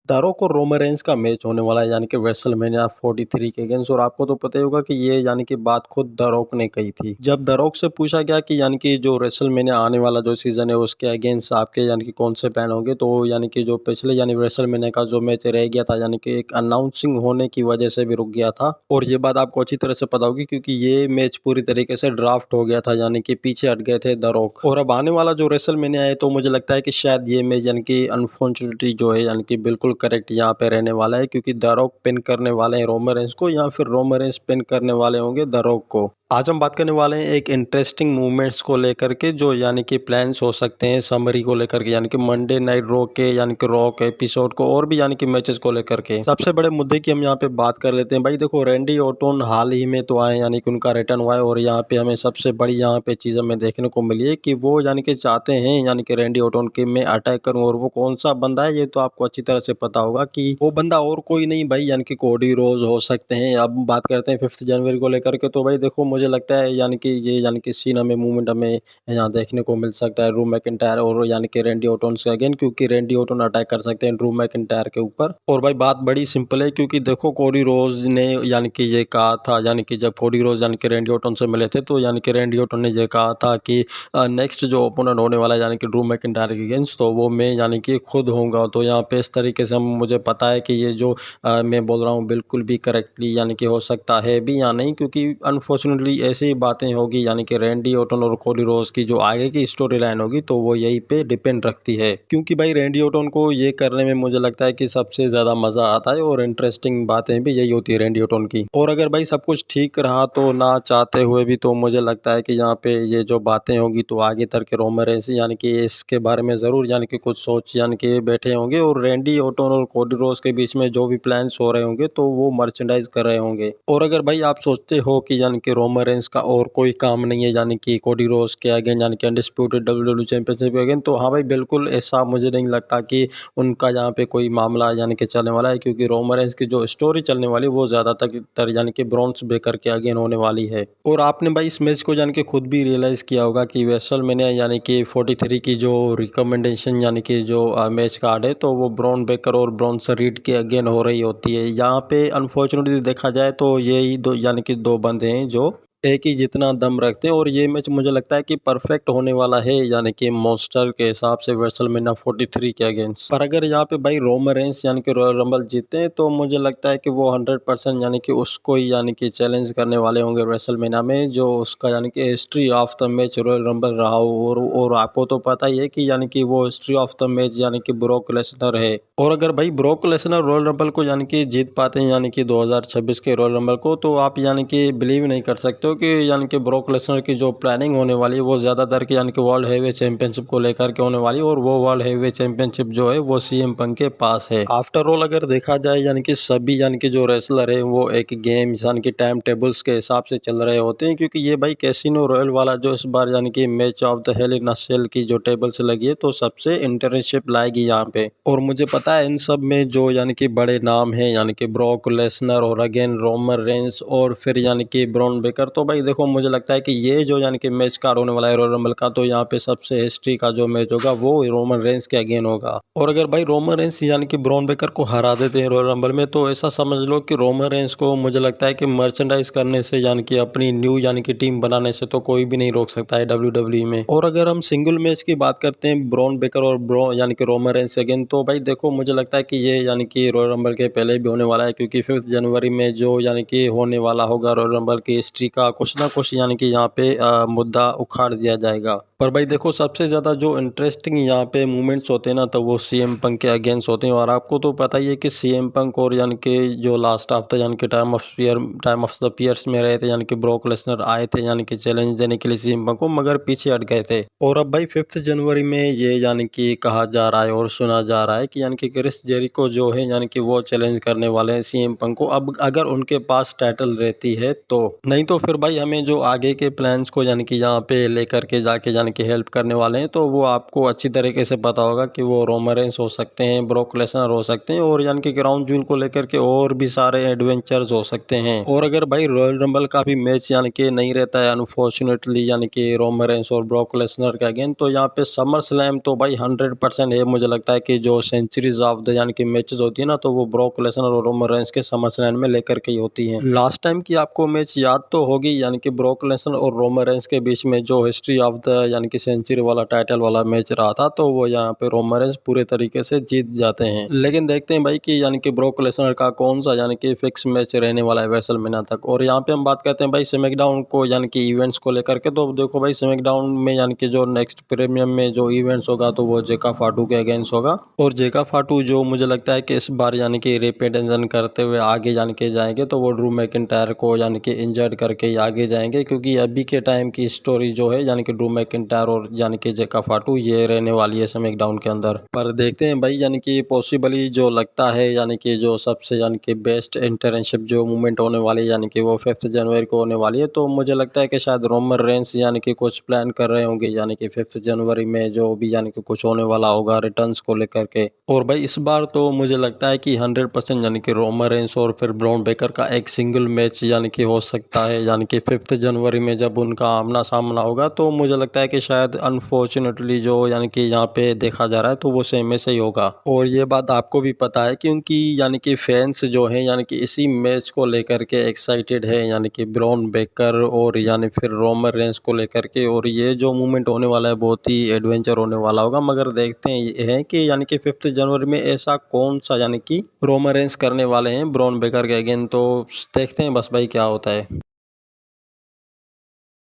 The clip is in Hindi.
द रॉक और रोमन रेंस का मैच होने वाला है यानी कि रेसलमेनिया 43 के अगेंस्ट। और आपको तो पता ही होगा कि ये यानी कि बात खुद द रॉक ने कही थी। जब द रॉक से पूछा गया कि यानी कि जो रेसलमेनिया आने वाला जो सीजन है उसके अगेंस्ट आपके यानी कि कौन से प्लान होंगे, तो यानी कि जो पिछले यानी रेसलमेनिया का जो मैच रह गया था यानी कि एक अनाउंसिंग होने की वजह से भी रुक गया था। और ये बात आपको अच्छी तरह से पता होगी क्योंकि ये मैच पूरी तरीके से ड्राफ्ट हो गया था, यानी कि पीछे हट गए थे द रॉक। और अब आने वाला जो रेसलमेनिया है तो मुझे लगता है कि शायद ये मैच यानी कि अनफॉर्चुनेटली जो है यानी कि बिल्कुल करेक्ट यहाँ पे रहने वाला है, क्योंकि द रॉक पिन करने वाले हैं रोमन रेंस को या फिर रोमन रेंस पिन करने वाले होंगे द रॉक को। आज हम बात करने वाले हैं एक इंटरेस्टिंग मूवमेंट्स को लेकर के, जो यानी कि प्लान्स हो सकते हैं समरी को लेकर के, यानी कि मंडे नाइट रॉ के यानी कि रॉ के एपिसोड को और भी यानी कि मैचेस को लेकर के। सबसे बड़े मुद्दे की हम यहाँ पे बात कर लेते हैं। भाई देखो, रैंडी ऑर्टन हाल ही में तो आए यानी कि उनका रिटर्न हुआ है, और यहाँ पे हमें सबसे बड़ी यहाँ पे चीज़ हमें देखने को मिली है कि वो यानी कि चाहते हैं यानी कि रैंडी ऑर्टन के मैं अटैक करूँ। और वो कौन सा बंदा है ये तो आपको अच्छी तरह से पता होगा कि वो बंदा और कोई नहीं भाई यानी कि कोडी रोज हो सकते हैं। अब बात करते हैं 5 जनवरी को लेकर के। तो भाई देखो, मुझे लगता है यानी कि ये यानी कि सीन हमें मूवमेंट हमें यहाँ देखने को मिल सकता है ड्रू मैकिंटायर और यानी कि रैंडी ऑर्टन से अगेन, क्योंकि रैंडी ऑर्टन अटैक कर सकते हैं ड्रू मैकिंटायर के ऊपर। और भाई बात बड़ी सिंपल है, क्योंकि देखो कोडी रोज ने यानी कि ये कहा था, यानी कि जब कोडी रोज यानी कि रैंडी ऑर्टन से मिले थे तो यानी कि रैंडी ऑर्टन ने ये कहा था कि नेक्स्ट जो ओपोनेंट होने वाला है यानी कि ड्रू मैकिंटायर के अगेंस्ट, तो वो मैं यानी कि खुद होऊंगा। तो यहाँ पे इस तरीके से मुझे पता है कि ये जो मैं बोल रहा हूँ बिल्कुल भी करेक्टली यानी कि हो सकता है भी या नहीं, क्योंकि अनफॉर्चुनेटली ऐसी बातें होगी यानी कि रैंडी ऑर्टन और कोडी रोज की जो आगे की स्टोरी लाइन होगी तो वो यही पे डिपेंड रखती है। क्योंकि भाई रैंडी ऑर्टन को ये करने में मुझे लगता है कि सबसे ज्यादा मजा आता है, और इंटरेस्टिंग बातें भी यही होती है रैंडी ऑर्टन की। और अगर भाई सब कुछ ठीक रहा तो ना चाहते हुए भी तो मुझे लगता है कि यहाँ पे ये जो बातें होगी तो आगे तक के रोमन रेंस यानी कि इसके बारे में जरूर यानी कि कुछ सोच यानी कि बैठे होंगे, और रैंडी ऑर्टन और कोडी रोज के बीच में जो भी प्लान्स हो रहे होंगे तो वो मर्चेंडाइज कर रहे होंगे। और अगर भाई आप सोचते हो कि यानी कि रोमन रेंस का और कोई काम नहीं है यानी कि कोडी रोज के अगेन यानी कि अनडिस्प्यूटेड डब्ल्यूडब्ल्यू चैंपियनशिप के अगेन, तो हाँ भाई बिल्कुल ऐसा मुझे नहीं लगता कि उनका यहाँ पे कोई मामला यानी कि चलने वाला है, क्योंकि रोमन रेंस की जो स्टोरी चलने वाली है वो ज्यादातर यानी कि ब्रॉन्स बेकर के अगेन होने वाली है। और आपने भाई इस मैच को यानी कि खुद भी रियलाइज किया होगा कि रेसलमेनिया यानी कि 43 की जो रिकमेंडेशन यानी कि जो मैच कार्ड है तो वो ब्रॉन बेकर और ब्रॉन रीड के अगेन हो रही होती है। यहाँ पे अनफॉर्चुनेटली देखा जाए तो यही दो यानी कि दो बंदे हैं जो एक ही जितना दम रखते हैं, और ये मैच मुझे लगता है कि परफेक्ट होने वाला है यानी कि मॉन्स्टर के हिसाब से रेसलमेनिया 43 के अगेंस्ट। पर अगर यहाँ पे भाई रोमन रेंस यानी कि रॉयल रंबल जीते हैं तो मुझे लगता है कि वो 100% यानी कि उसको ही यानी कि चैलेंज करने वाले होंगे रेसलमेनिया में, जो उसका यानी कि history of the match royal rumble रहा हो। और आपको तो पता ही है कि यानी कि वो हिस्ट्री ऑफ द मैच यानी कि ब्रॉक लेसनर है। और अगर भाई ब्रॉक लेसनर रॉयल रंबल को यानी कि जीत पाते हैं यानी कि 2026 के रॉयल रंबल को, तो आप यानी कि बिलीव नहीं कर सकते हो कि यानी कि ब्रॉक लेसनर की जो प्लानिंग होने वाली है वो ज्यादातर की यानी कि वर्ल्ड हेवीवेट चैंपियनशिप को लेकर के होने वाली है, और वो वर्ल्ड हेवीवेट चैंपियनशिप जो है वो सीएम पंक के पास है। आफ्टर ऑल अगर देखा जाए यानी कि सभी यानी कि जो रेसलर है वो एक गेम यानी कि टाइम टेबल्स के हिसाब से चल रहे होते हैं, क्योंकि ये भाई कैसीनो रॉयल वाला जो इस बार यानी कि match of the hell in a cell की जो टेबल से लगी है तो सबसे इंटर्नशिप लाएगी यहाँ पे। और मुझे पता है इन सब में जो यानी कि बड़े नाम हैं यानी कि ब्रॉक लेसनर और अगेन रोमन रेंस और फिर यानी कि ब्रॉन बेकर, तो भाई देखो मुझे लगता है कि ये जो यानी कि मैच कार्ड होने वाला है रॉयल रंबल का, तो यहाँ पे सबसे हिस्ट्री का जो मैच होगा वो रोमन रेंस के अगेन होगा। और अगर भाई रोमन रेंस यानी कि ब्रॉन बेकर को हरा देते हैं रॉयल रंबल में, तो ऐसा समझ लो कि रोमन रेंस को मुझे लगता है कि मर्चेंडाइज करने से यानी कि अपनी न्यू यानी कि टीम बनाने से तो कोई भी नहीं रोक सकता है डब्ल्यूडब्ल्यूई में। और अगर हम सिंगल मैच की बात करते हैं ब्रॉन बेकर और ब्रो यानी कि रोमन रेंस अगेन, तो भाई देखो मुझे लगता है कि ये यानी कि रॉयल रंबल के पहले भी होने वाला है, क्योंकि 5 जनवरी में जो यानी कि होने वाला होगा रॉयल रंबल की हिस्ट्री का कुछ ना कुछ यानी कि यहाँ पे मुद्दा उखाड़ दिया जाएगा। पर भाई देखो सबसे ज्यादा जो इंटरेस्टिंग यहाँ पे मूवमेंट्स होते हैं ना तो वो सीएम पंक के अगेंस्ट होते हैं। और आपको तो पता ही है कि सीएम पंक और यानी कि जो लास्ट हफ्ता यानी कि टाइम ऑफ द पियर्स में रहे थे यानी कि ब्रॉक लेसनर आए थे यानी कि चैलेंज देने के लिए सीएम पंक को, मगर पीछे हट गए थे। और अब भाई 5 जनवरी में ये यानी कि कहा जा रहा है और सुना जा रहा है कि यानी कि क्रिस जेरिको जो है यानी कि वो चैलेंज करने वाले हैं सीएम पंक को, अब अगर उनके पास टाइटल रहती है तो। नहीं तो फिर भाई हमें जो आगे के प्लान्स को यानी कि यहाँ पे लेकर के जाके यानी कि हेल्प करने वाले हैं, तो वो आपको अच्छी तरीके से पता होगा कि वो रोमन रेंस हो सकते हैं, ब्रॉक लेसनर हो सकते हैं, और यानी कि क्राउन जूल को लेकर के और भी सारे एडवेंचर्स हो सकते हैं। और अगर भाई रॉयल रंबल का भी मैच यानी कि नहीं रहता है अनफॉर्चुनेटली यानी कि रोमन रेंस और ब्रॉक लेसनर का अगेन, तो यहाँ पे समर स्लैम तो भाई 100% है। मुझे लगता है कि जो सेंचुरीज ऑफ द यानी कि मैचेस होती है ना, तो वो ब्रॉक लेसनर और रोमन रेंस के समर स्लैम में लेकर के ही होती है। लास्ट टाइम की आपको मैच याद तो होगी, यानी कि ब्रॉक लेसनर और रोमन रेंस के बीच में जो हिस्ट्री ऑफ द यानी कि सेंचुरी वाला टाइटल वाला मैच रहा था, तो वो यहाँ पे रोमन रेंस पूरे तरीके से जीत जाते हैं। लेकिन देखते हैं भाई कि यानी कि ब्रॉक लेसनर का कौन सा यानी कि फिक्स मैच रहने वाला है रेसलमेनिया तक। और यहाँ पे हम बात करते हैं भाई स्मैकडाउन को यानी कि इवेंट्स को लेकर के, तो देखो भाई स्मैकडाउन में यानी कि जो नेक्स्ट प्रीमियम में जो इवेंट्स होगा, तो वो जेका फाटू के अगेंस्ट होगा। और जेका फाटू जो मुझे लगता है कि इस बार यानी कि रिप्रेजेंटेशन करते हुए आगे जान के जाएंगे, तो वो ड्रू मैकिंटायर को यानी कि इंजर्ड करके ही आगे जाएंगे, क्योंकि अभी के टाइम की स्टोरी जो है यानी कि ड्रू मैकिंटायर और यानी कि जेका फाटू ये रहने वाली है स्मैकडाउन के अंदर। पर देखते हैं भाई, यानी कि पॉसिबली जो लगता है यानी कि जो सबसे यानी कि बेस्ट इंटर्नशिप जो मूवमेंट होने वाली है, यानी कि वो 5 जनवरी को होने वाली है। तो मुझे लगता है कि शायद रोमन रेंस यानी कि कुछ प्लान कर रहे होंगे, यानी कि 5 जनवरी में जो भी यानी कि कुछ होने वाला होगा रिटर्न्स को लेकर के। और भाई इस बार तो मुझे लगता है कि 100% यानी कि रोमन रेंस और फिर ब्रॉन बेकर का एक सिंगल मैच यानी कि हो सकता है, यानी कि 5 जनवरी में जब उनका आमना सामना होगा। तो मुझे लगता है कि शायद अनफॉर्चुनेटली जो यानी कि यहाँ पे देखा जा रहा है, तो वो सेम में से ही होगा। और ये बात आपको भी पता है, क्योंकि यानी कि फैंस जो है यानी कि इसी मैच को लेकर के एक्साइटेड है, यानी कि ब्रॉन बेकर और यानी फिर रोमन रेंस को लेकर के। और ये जो मूवमेंट होने वाला है बहुत ही एडवेंचर होने वाला होगा। मगर देखते हैं ये है कि यानी कि 5 जनवरी में ऐसा कौन सा यानी कि रोमन रेंस करने वाले हैं ब्रॉन बेकर के अगेन, तो देखते हैं बस भाई क्या होता है।